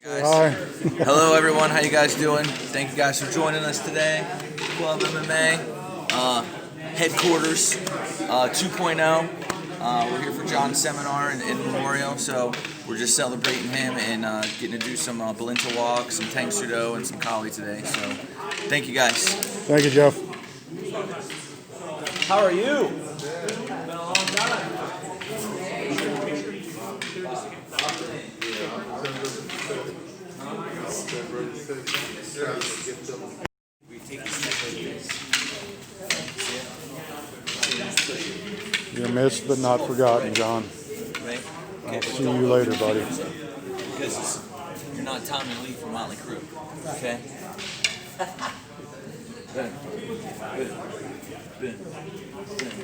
Hi. Hello everyone, how you guys doing? Thank you guys for joining us today. Club MMA, headquarters 2.0. We're here for John's seminar in Memorial, so we're just celebrating him and getting to do some Balintawak, some Tang Soo, and some Kali today. So thank you guys. Thank you, Jeff. How are you? You're missed but not forgotten, John. Right? I'll see you later, buddy. Because you're not Tommy Lee from Motley Crue. Okay? Good.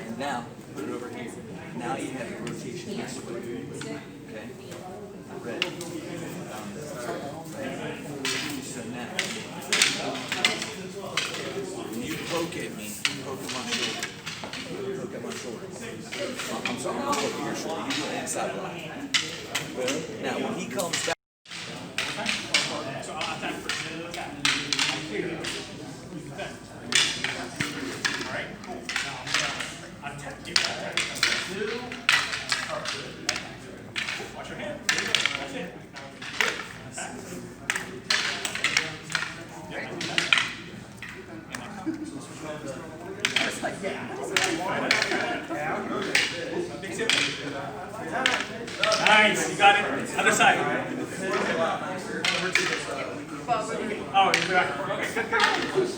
And now, put it over here. Now you have your rotation here. Okay? Red. So now, when you poke at me, poke at my shoulder. Poke at my shoulder. I'm sorry, I'm poking your shoulder. You do an inside block. Now, when he comes back, So I'll attack first. Attack. Alright, cool. Now I'm gonna attack you. Watch your hand. There you go. That's it. Good. Attack. Yeah, I do that. And I come. Just like that. Big tip. Nice, you got it. Other side. Oh, you're back. Okay, good, good.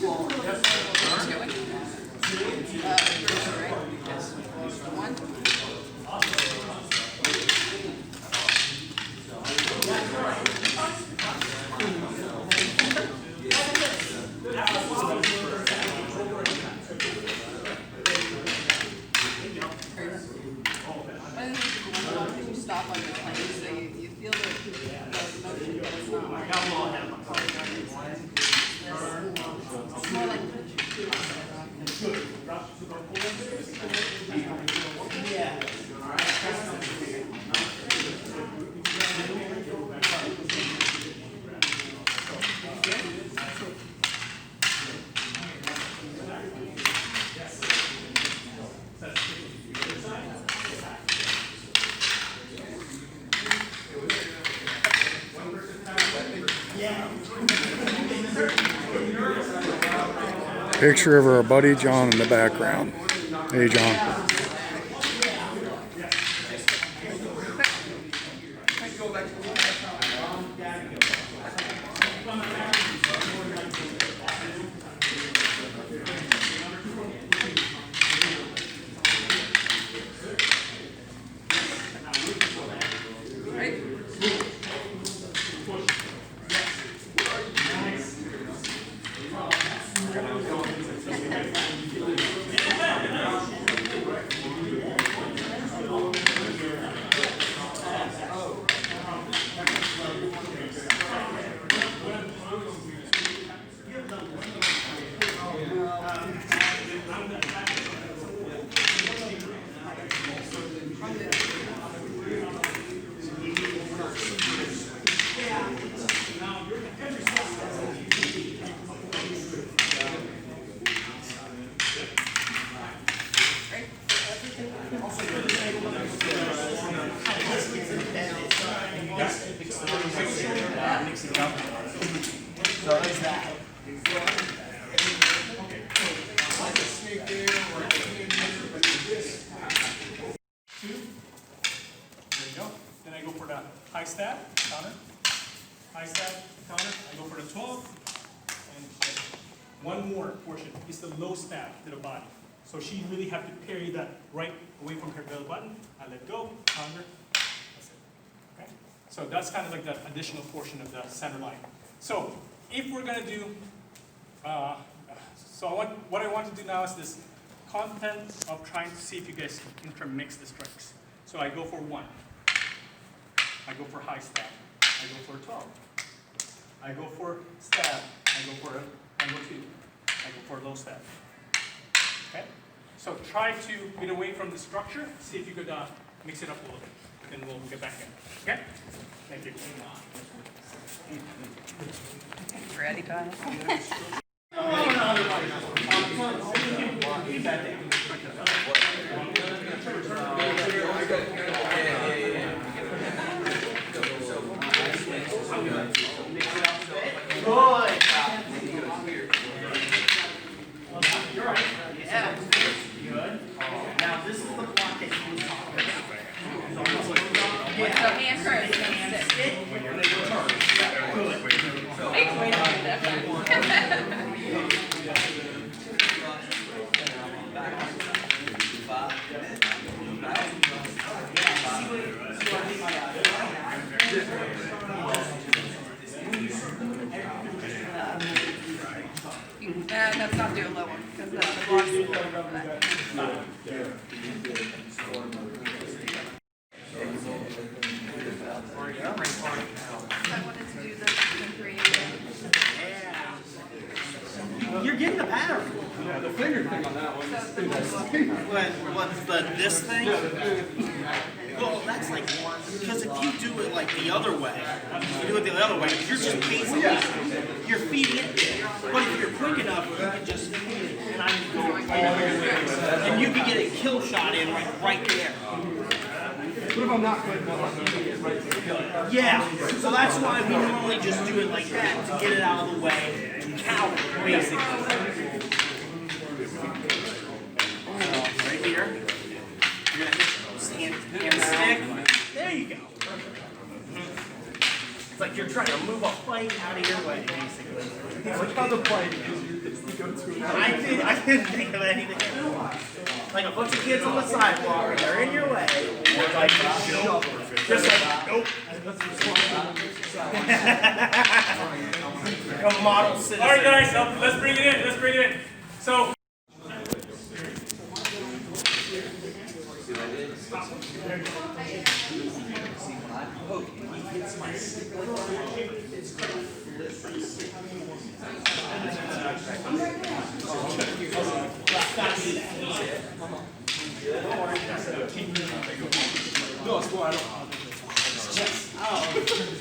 You stop on your plane, so you feel the motion, but it's not like it's more like Picture of our buddy John in the background. Hey, John. Then I go for the high stab, counter. High stab, counter. I go for the 12. And one more portion is the low stab to the body. So she really have to parry that right away from her belly button. I let go, counter. That's it. Okay? So that's kind of like the additional portion of the center line. So if we're going to do, what I want to do now is this content of trying to see if you guys intermix the strikes. So I go for 1. I go for high stab. I go for 12. I go for stab. I go for angle 2. I go for low stab. Okay? So try to get away from the structure. See if you could mix it up a little bit. then we'll get back in. Okay? Thank you. Ready, Kyle? Now this is the block that you was talking about. So hand first, then stick. Wait a let's not do a low one, because the block's too low over that. I wanted to do the three. You're getting the pattern. Yeah, the finger thing on that one. What's this thing? Well, that's like one. Because if you do it like the other way, you're just basically you're feeding it. But if you're quick enough, you can just feed it, and I can go all the way, and you can get a kill shot in right there. What if I'm not quick enough? I'm going to get right to the kill. Yeah, so that's why we normally just do it like that to get it out of the way and counter, basically. Right here. You're gonna stand stick. There you go. It's like you're trying to move a plate out of your way, basically. What about the plate? Because you go to an I didn't think of anything. Like a bunch of kids on the sidewalk, and they're in your way. You're like, nope. Just like, nope. Like a model citizen. All right, guys, let's bring it in. Let's bring it in. So. No, it's cool. I don't.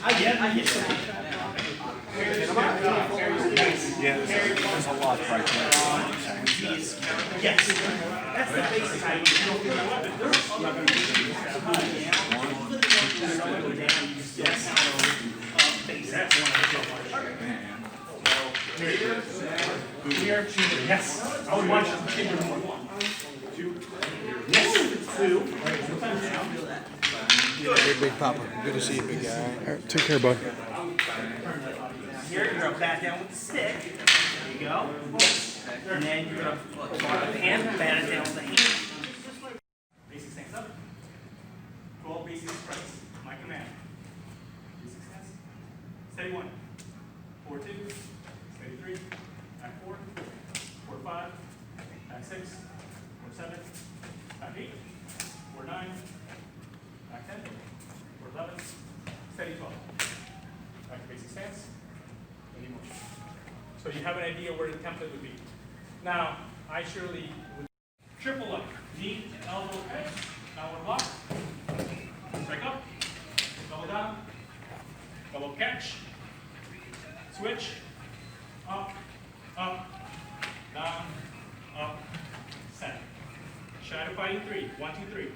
I get that. Yeah, there's a lot right there. Yes. That's the basic idea. Here, yes. I would watch them. Yes. Two. Hey, Big Papa. Good to see you, big guy. All right, take care, bud. Here, you're going to bat down with the stick. There you go. And then you're going to bar the hand, bat it down with the hand. Basic stance up. 12 basic strikes. My command. Basic stance. Steady 1. 4, 2. Steady 3. Back 4. 4, 5. Back 6. 4, 7. Back 8. 4, 9. Back 10. 4, 11. Steady 12. Back to basic stance. Any motion. So you have an idea where the template would be. Now, I surely would triple up. Knee, elbow, head. Downward block. Strike up. Double down. Double catch. Switch. Up. Up. Down. Up. Center. Shadow fighting 3. 1, 2, 3.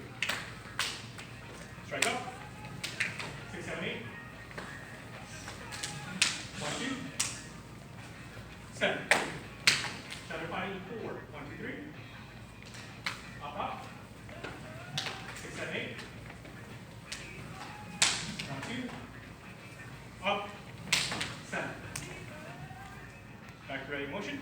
Strike up. 6, 7, 8. 1, 2. 7. Shadow fighting 4. 1, 2, 3. Up, up. 6, 7, 8. 1, 2. Up. 7. Back to ready motion.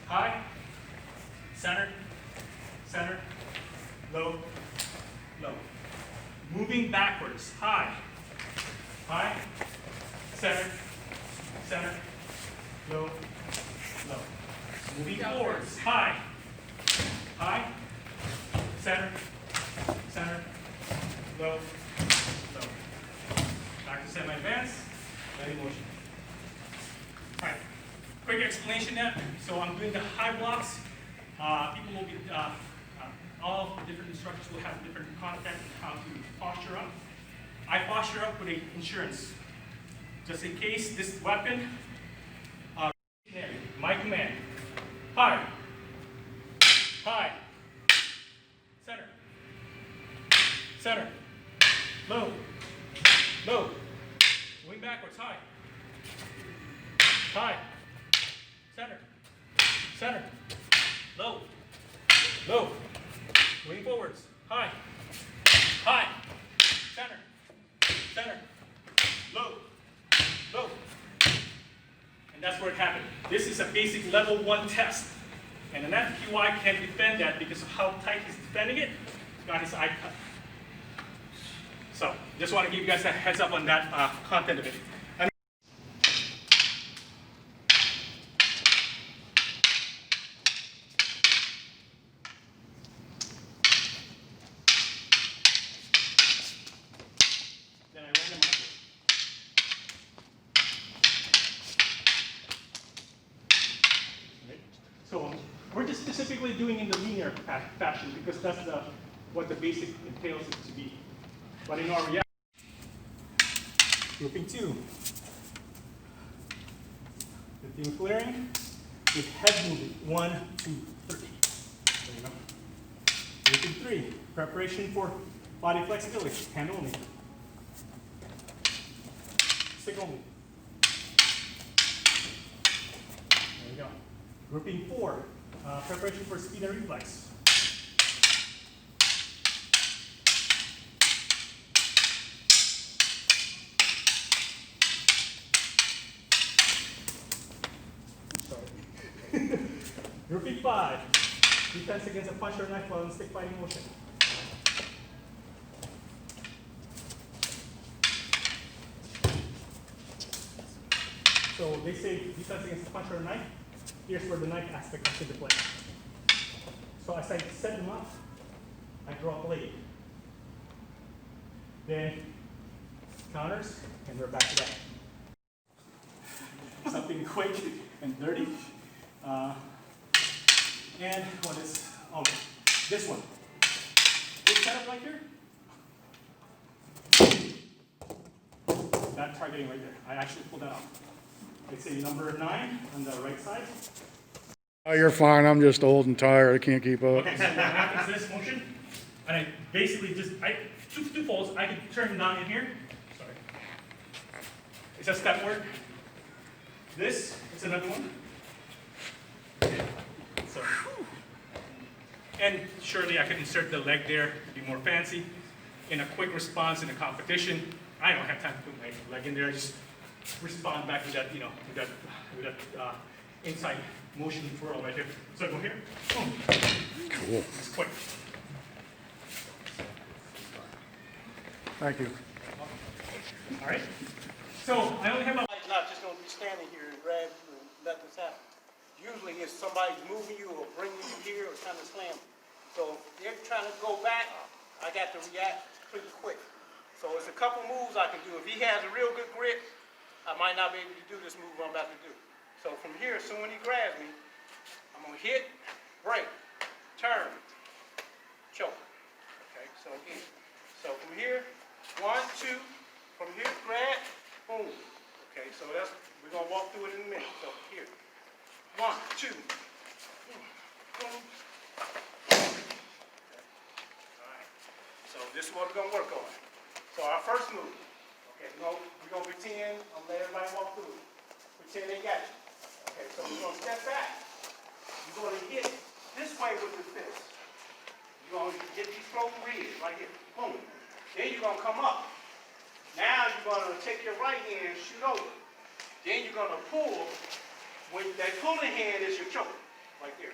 High, center, center, low, low. Moving backwards, high, high, center, center, low, low. Moving forwards, high, high, center, center, low, low. Back to semi-advance, ready motion. All right, quick explanation there. So I'm doing the high blocks. People will be, all different instructors will have different content on how to posture up. I posture up with an insurance. Just in case this weapon, my command, high, high, center, center, low, low, going backwards, high, high, center, center, low, low, going forwards, high, high, center, center, low, low. And that's where it happened. This is a basic level 1 test. And an FQI can't defend that because of how tight he's defending it. He's got his eye cut. So, just want to give you guys a heads up on that content of it. Then I randomize it. So we're just specifically doing in the linear fashion because that's what the basic entails it to be. But in our reality, grouping 2, 15 flaring with head movement 1, 2, 3. There you go. Grouping 3, preparation for body flexibility, hand only, stick only. There you go. Grouping 4, preparation for speed and reflex. Sorry. Grouping 5, defense against a punch or knife while in stick fighting motion. So they say defense against a punch or a knife. Here's where the knife aspect comes into play. So as I set them up, I draw a blade. Then counters, and we're back to that. Something quick and dirty. And what is, oh, this one. This setup right here. That targeting right there. I actually pulled that off. It's a number 9 on the right side. Oh, you're fine. I'm just old and tired. I can't keep up. Okay, so what happens is this motion, and I basically just, two folds, I can turn them down in here. Sorry. It's a step work. This is another one. So, and surely I could insert the leg there to be more fancy. In a quick response in a competition, I don't have time to put my leg in there. I just respond back with that, with that inside motion twirl right here. So I go here, boom. Cool. It's quick. Thank you. All right. So I only have about. Somebody's not just going to be standing here and grab you and let this happen. Usually it's somebody's moving you or bringing you here or trying to slam you. So if they're trying to go back, I got to react pretty quick. So it's a couple moves I can do. If he has a real good grip, I might not be able to do this move I'm about to do. So from here, as soon as he grabs me, I'm going to hit, break, turn, choke. Okay, so again. So from here, 1, 2, from here, grab, boom. Okay, so that's, we're going to walk through it in a minute. So here, 1, 2, boom. Okay. All right. So this is what we're going to work on. So our first move. Okay, we're going to pretend, I'm going to let everybody walk through it. Pretend they got you. Okay, so we're going to step back. You're going to hit this way with the fist. You're going to get these floating ribs right here. Boom. Then you're going to come up. Now you're going to take your right hand and shoot over. Then you're going to pull. When that pulling hand is your choke, right there.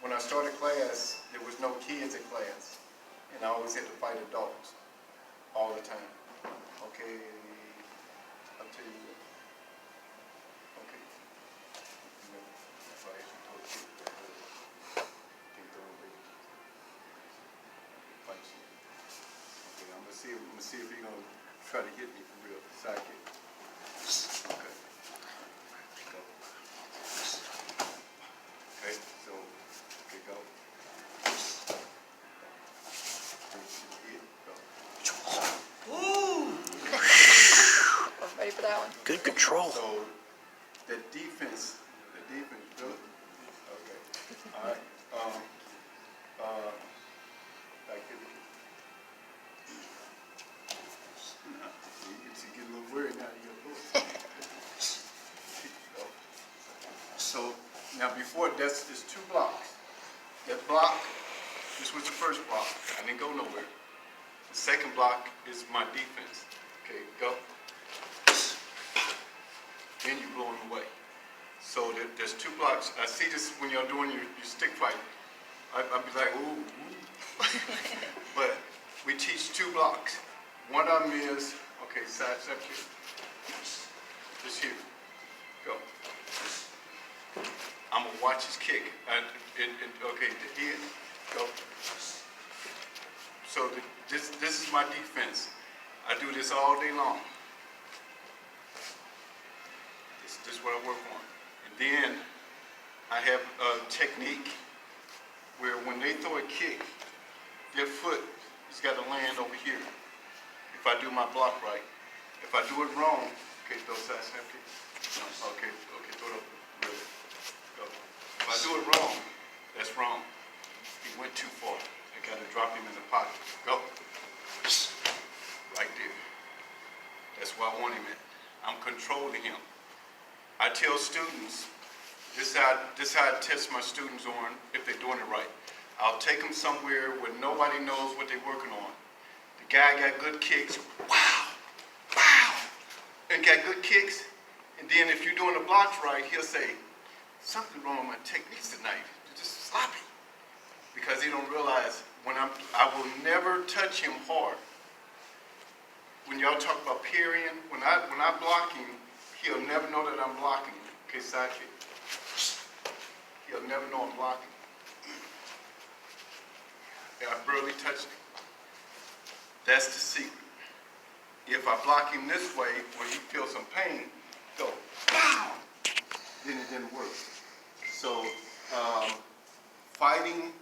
when I started class, there was no kids in class, and I always had to fight adults all the time. Okay, I'll tell you what. Okay. If I actually told you, can't throw away. Punch you. Okay, I'm gonna see if he's gonna try to hit me for real. Sidekick. Okay. Go. Okay, so, okay, go. Ready for that one? Good control. So, the defense, good. Okay, all right. Like it. You get a little worried now. So, now before, it's 2 blocks. That block, this was the first block. I didn't go nowhere. The second block is my defense. Okay, go. Then you blow them away. So there's 2 blocks. I see this when you're doing your stick fight. I'd be like, ooh, ooh. But we teach 2 blocks. One of them is, okay, side step here. Just here. Go. I'm gonna watch his kick. Okay, here. Go. So this is my defense. I do this all day long. This is what I work on. And then I have a technique where when they throw a kick, their foot has got to land over here. If I do my block right. If I do it wrong, okay, throw side snap kick. Okay, throw it up. Really. Go. If I do it wrong, that's wrong. He went too far. I got to drop him in the pocket. Go. Right there. That's where I want him at. I'm controlling him. I tell students, this is how I test my students on if they're doing it right. I'll take them somewhere where nobody knows what they're working on. The guy got good kicks, wow, and got good kicks. And then if you're doing the blocks right, he'll say, something wrong with my techniques tonight. You're just sloppy. Because he don't realize I will never touch him hard. When y'all talk about parrying, when I block him, he'll never know that I'm blocking him. Okay, side kick. He'll never know I'm blocking him. And I barely touched him. That's the secret. If I block him this way, when he feels some pain, go, pow! Then it didn't work. So, fighting,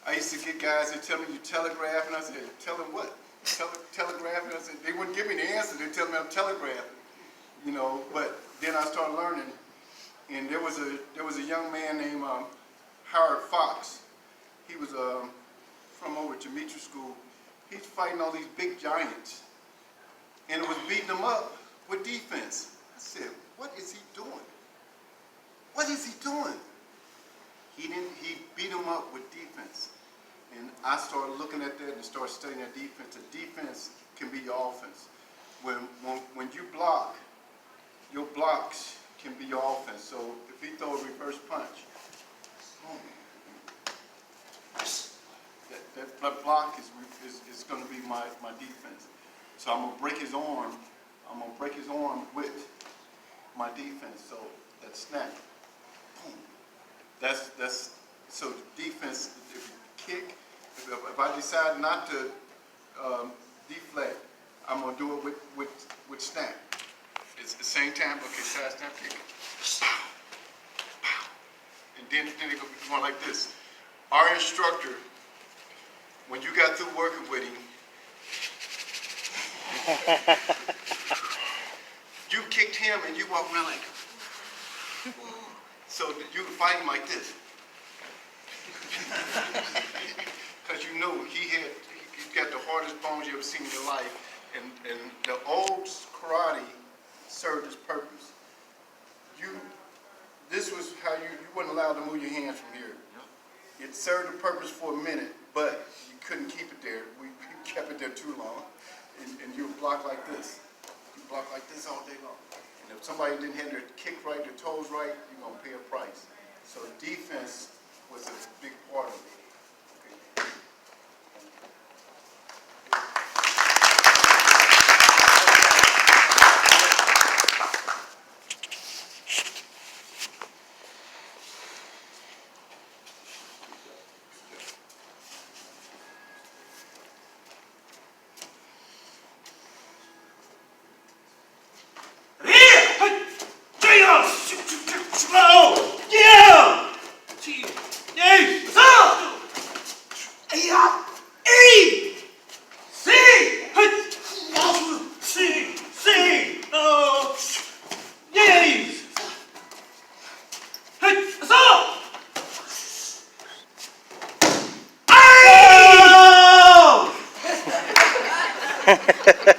I used to get guys that tell me you telegraph, and I said, tell them what? Telegraph, and I said, they wouldn't give me the answer, they tell me I'm telegraphing. You know, but then I started learning, and there was a young man named Howard Fox. He was from over at Demetri School. He's fighting all these big giants, and it was beating them up with defense. I said, what is he doing? What is he doing? He beat him up with defense. And I started looking at that and started studying that defense. The defense can be your offense. When you block, your blocks can be your offense. So if he throw a reverse punch, boom, that block is going to be my defense. So I'm going to break his arm. I'm going to break his arm with my defense. So that snap, boom. That's so defense. If you kick, if I decide not to deflect, I'm going to do it with snap. It's the same time. Okay, side snap kick. And then it goes going like this. Our instructor, when you got through working with him, you kicked him and you walked around like, so you could fight him like this. Because you know he got the hardest bones you ever seen in your life. And the old karate served its purpose. This was how you weren't allowed to move your hands from here. It served a purpose for a minute, but you couldn't keep it there. We kept it there too long. And you would block like this. You block like this all day long. And if somebody didn't have their kick right, their toes right, you're going to pay a price. So defense was a big part of it.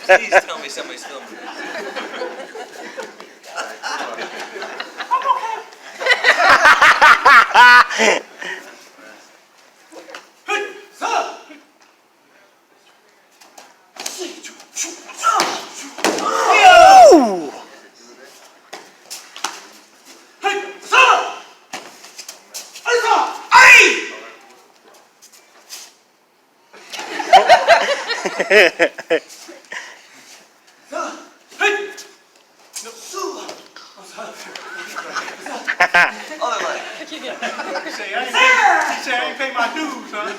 Please tell me somebody's filming this. Other leg. Say, I ain't pay my dues, huh?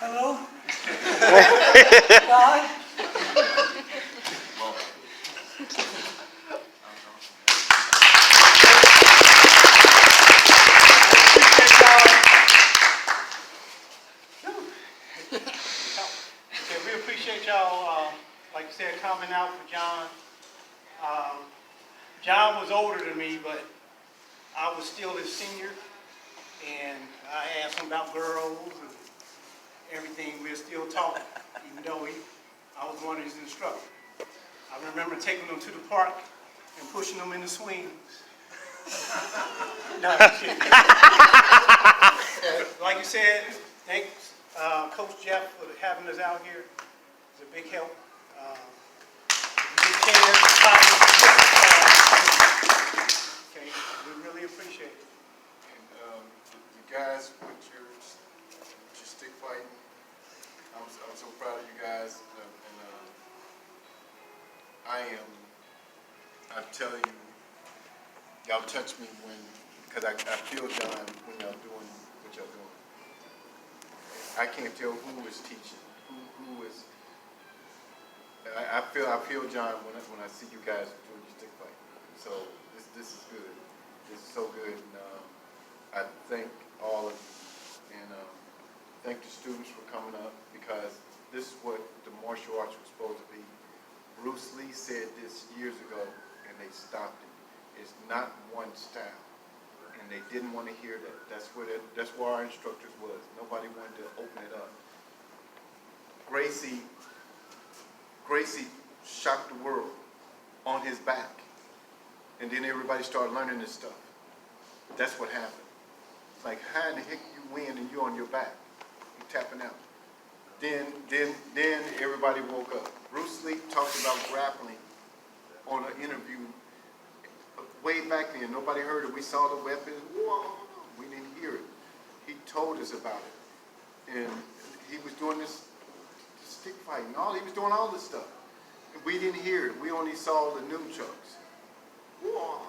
Hello? God? Okay, we appreciate y'all, like you said, coming out for John. John was older than me, but I was still his senior, and I asked him about girls and everything. We were still talking, even though I was one of his instructors. I remember taking him to the park and pushing him in the swings. No, I'm kidding. Like you said, thanks, Coach Jeff, for having us out here. It's a big help. Okay, we really appreciate it. And you guys with your stick fighting, I'm so proud of you guys. I'm telling you, y'all touch me because I feel John when y'all doing what y'all doing. I can't tell who is teaching, who is. I feel John when I see you guys doing your stick fight. So this is good. This is so good. And I thank all of you, and thank the students for coming up, because this is what the martial arts was supposed to be. Bruce Lee said this years ago, and they stopped it. It's not one style, and they didn't want to hear that. That's where our instructors was. Nobody wanted to open it up. Gracie shocked the world on his back, and then everybody started learning this stuff. That's what happened. It's like, how in the heck you win and you're on your back? You're tapping out. Then everybody woke up. Bruce Lee talked about grappling on an interview way back then. Nobody heard it. We saw the weapons. Whoa, we didn't hear it. He told us about it. And he was doing this stick fighting. He was doing all this stuff. And we didn't hear it. We only saw the nunchucks. Whoa.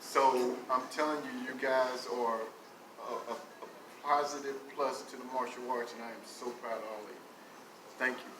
So I'm telling you, you guys are a positive plus to the martial arts, and I am so proud of all of you. Thank you.